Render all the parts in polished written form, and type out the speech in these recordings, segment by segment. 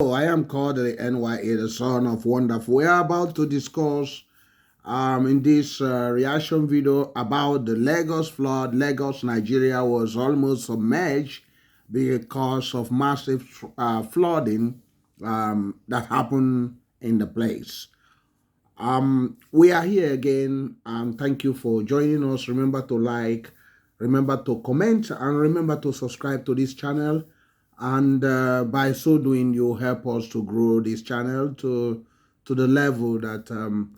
I am Kodili-nye, the son of wonderful. We are about to discuss in this reaction video about the Lagos flood. Lagos, Nigeria was almost submerged because of massive flooding that happened in the place. We are here again, and thank you for joining us. Remember to like, remember to comment, and remember to subscribe to this channel. And by so doing, you help us to grow this channel to the level that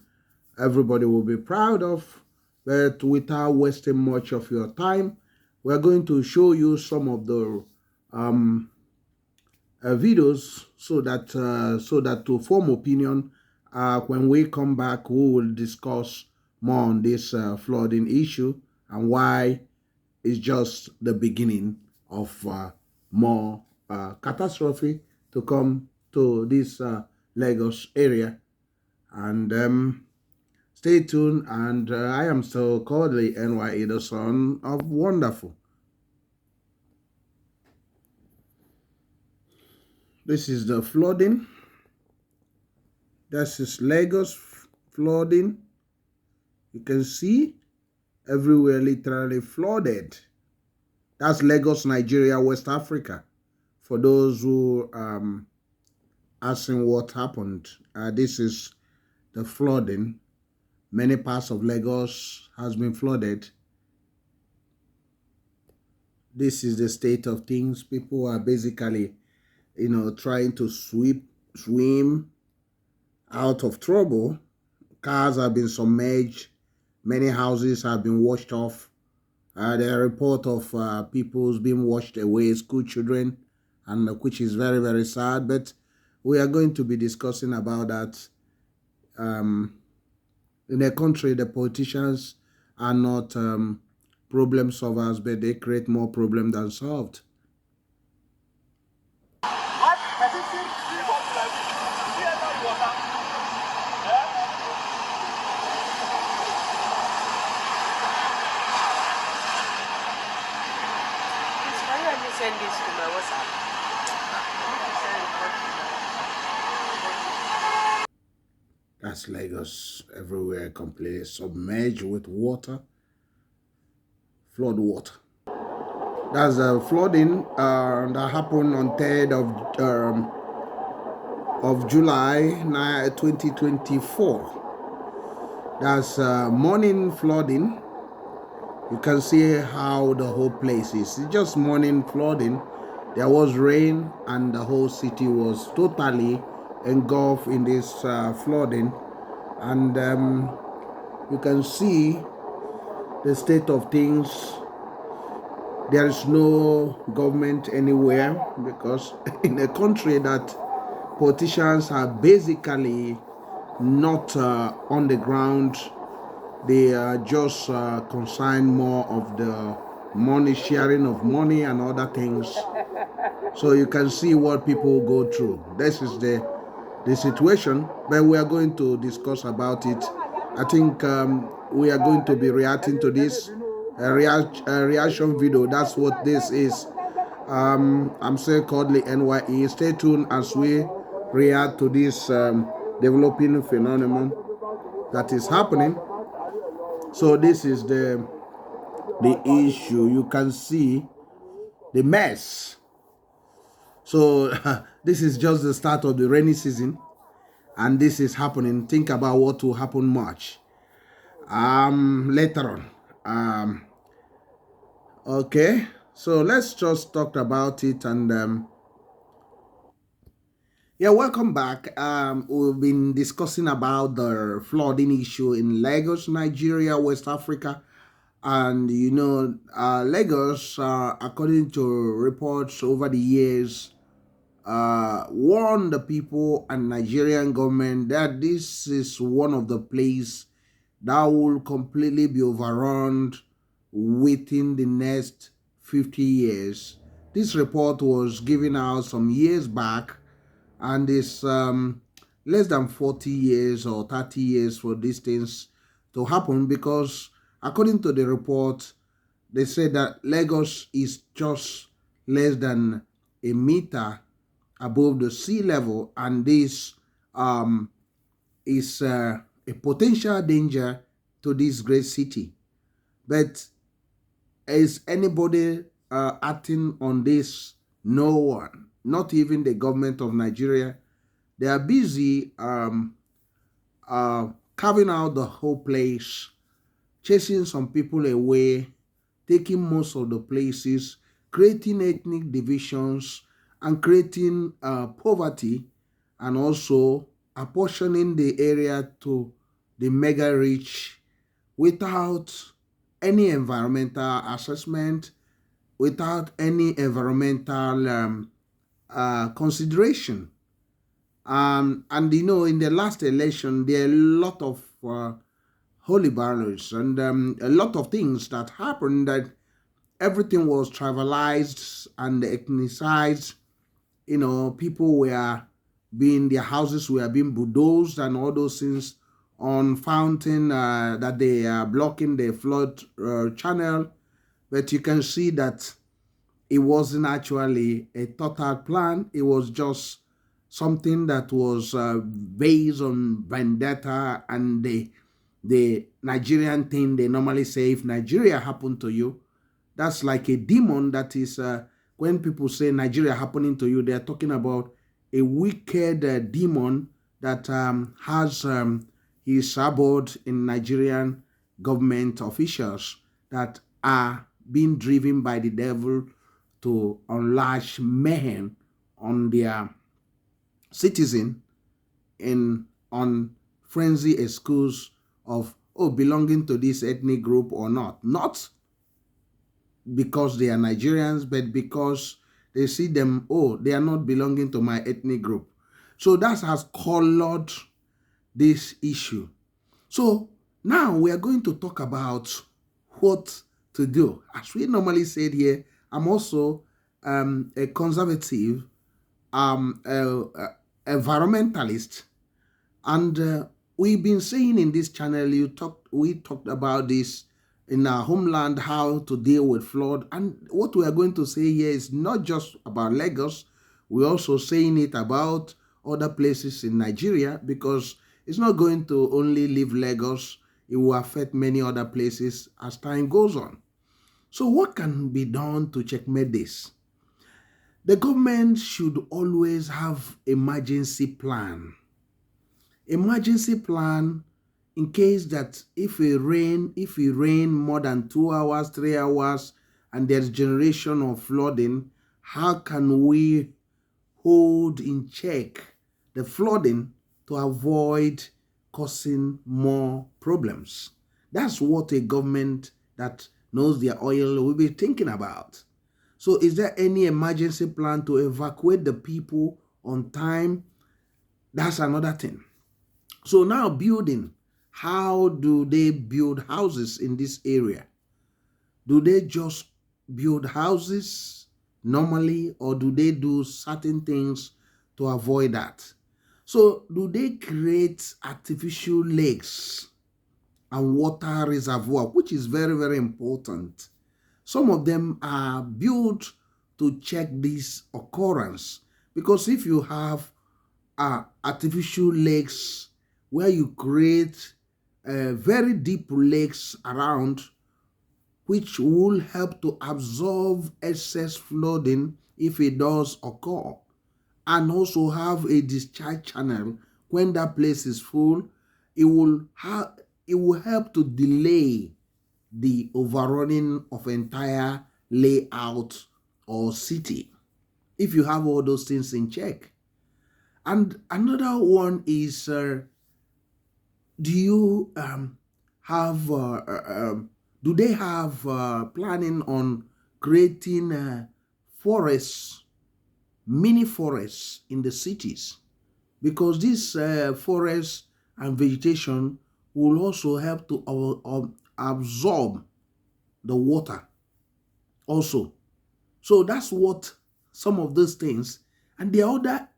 everybody will be proud of. But without wasting much of your time, we're going to show you some of the videos so that to form opinion. When we come back, we will discuss more on this flooding issue and why it's just the beginning of more catastrophe to come to this Lagos area. And stay tuned. And I am still Kodili-nye, the son of wonderful. This is the flooding. This is Lagos flooding. You can see everywhere literally flooded. That's Lagos, Nigeria, West Africa. For those who asking what happened, this is the flooding. Many parts of Lagos has been flooded. This is the state of things. People are basically, trying to swim out of trouble. Cars have been submerged. Many houses have been washed off. There are reports of people being washed away, school children, and which is very, very sad. But we are going to be discussing about that. In a country, the politicians are not problem solvers, but they create more problem than solved. Send this to my WhatsApp. That's Lagos everywhere, completely submerged with water, flood water. That's the flooding that happened on 3rd of July 2024. That's morning flooding. You can see how the whole place is. It's just morning flooding. There was rain and the whole city was totally engulfed in this flooding. And you can see the state of things. There is no government anywhere because in a country that politicians are basically not on the ground, they are just concerned more of the money, sharing of money and other things. So you can see what people go through. This is the situation, but we are going to discuss about it. I think we are going to be reacting to this reaction video. That's what this is. I'm saying Kodili-nye. Stay tuned as we react to this developing phenomenon that is happening. So this is the issue. You can see the mess. So this is just the start of the rainy season, and this is happening. Think about what will happen March later on. Okay, so let's just talk about it. And yeah, welcome back. We've been discussing about the flooding issue in Lagos, Nigeria, West Africa. And Lagos, according to reports over the years, warned the people and Nigerian government that this is one of the places that will completely be overrun within the next 50 years. This report was given out some years back, and it's less than 40 years or 30 years for these things to happen, because according to the report, they said that Lagos is just less than a meter above the sea level, and this um, is a potential danger to this great city. But is anybody acting on this? No one, not even the government of Nigeria. They are busy carving out the whole place, chasing some people away, taking most of the places, creating ethnic divisions, and creating poverty, and also apportioning the area to the mega rich without any environmental assessment, without any environmental consideration. And in the last election, there are a lot of holy barrels and a lot of things that happened, that everything was trivialized and ethnicized. People were their houses were being bulldozed and all those things on fountain, that they are blocking the flood channel. But you can see that it wasn't actually a total plan. It was just something that was based on vendetta and the Nigerian thing they normally say, if Nigeria happened to you, that's like a demon. That is, when people say Nigeria happening to you, they're talking about a wicked demon that has his abode in Nigerian government officials that are being driven by the devil to unleash mayhem on their citizen in on frenzy excuse of, belonging to this ethnic group or not because they are Nigerians, but because they see them, they are not belonging to my ethnic group. So that has colored this issue. So now we are going to talk about what to do. As we normally said here, I'm also a conservative, environmentalist, and we've been saying in this channel, we talked about this in our homeland, how to deal with flood. And what we are going to say here is not just about Lagos. We're also saying it about other places in Nigeria, because it's not going to only leave Lagos. It will affect many other places as time goes on. So what can be done to checkmate this? The government should always have emergency plan in case that if it rain more than 2 hours, 3 hours, and there's generation of flooding, how can we hold in check the flooding to avoid causing more problems? That's what a government that knows their oil will be thinking about. So is there any emergency plan to evacuate the people on time? That's another thing. So now building, how do they build houses in this area? Do they just build houses normally, or do they do certain things to avoid that? So do they create artificial lakes and water reservoir, which is very, very important? Some of them are built to check this occurrence, because if you have artificial lakes where you create very deep lakes around, which will help to absorb excess flooding if it does occur, and also have a discharge channel when that place is full, it will help to delay the overrunning of entire layout or city if you have all those things in check. And another one is, do you have do they have planning on creating forests, mini forests in the cities? Because this forest and vegetation will also help to absorb the water also. So that's what some of those things, and there are other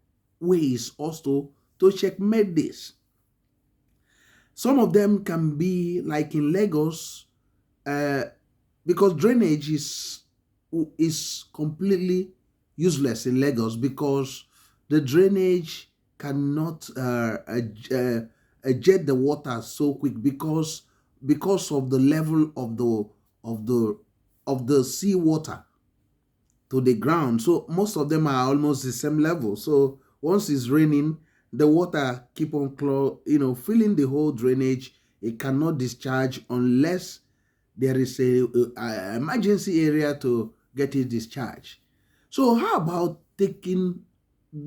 ways also to checkmate this. Some of them can be like in Lagos, uh, because drainage is completely useless in Lagos, because the drainage cannot jet the water so quick because of the level of the of the sea water to the ground. So most of them are almost the same level. So once it's raining, the water keep on filling the whole drainage. It cannot discharge unless there is a emergency area to get it discharged. So how about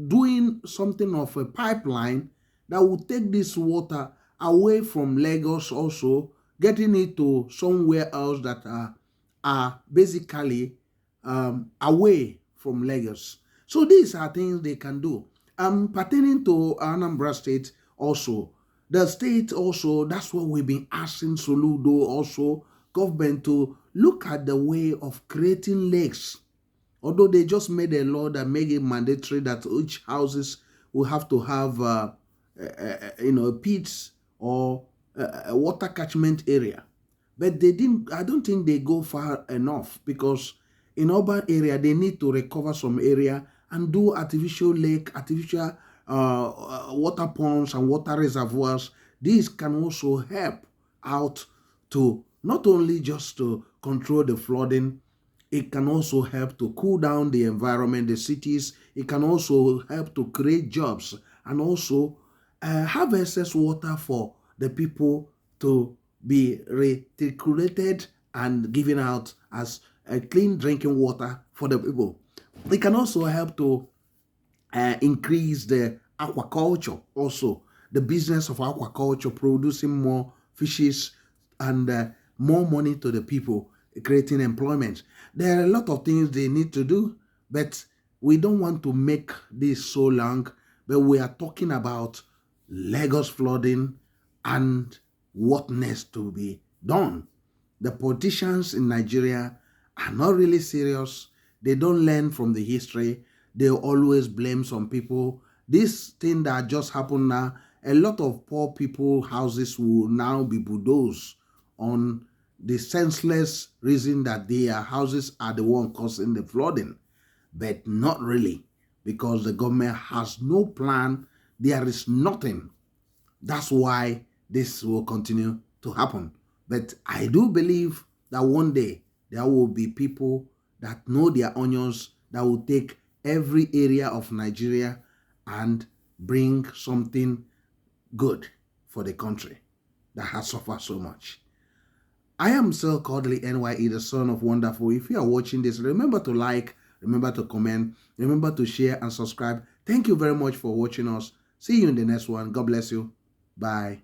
doing something of a pipeline that will take this water away from Lagos, also getting it to somewhere else that are basically away from Lagos. So these are things they can do. Pertaining to Anambra State also, the state also, that's what we've been asking Soludo also, government to look at the way of creating lakes. Although they just made a law that make it mandatory that each houses will have to have pits or a water catchment area. But they didn't, I don't think they go far enough, because in urban area, they need to recover some area and do artificial lake, artificial water ponds and water reservoirs. These can also help out to not only just to control the flooding, it can also help to cool down the environment, the cities. It can also help to create jobs and also have excess water for the people to be recirculated and given out as a clean drinking water for the people. It can also help to increase the aquaculture, also the business of aquaculture, producing more fishes and more money to the people, creating employment. There are a lot of things they need to do, but we don't want to make this so long. But we are talking about Lagos flooding and what needs to be done. The politicians in Nigeria are not really serious. They don't learn from the history. They always blame some people. This thing that just happened now, a lot of poor people houses will now be bulldozed on the senseless reason that their houses are the one causing the flooding. But not really, because the government has no plan. There is nothing. That's why this will continue to happen. But I do believe that one day there will be people that know their onions, that will take every area of Nigeria and bring something good for the country that has suffered so much. I am still Kodili-nye, the son of wonderful. If you are watching this, remember to like, remember to comment, remember to share and subscribe. Thank you very much for watching us. See you in the next one. God bless you. Bye.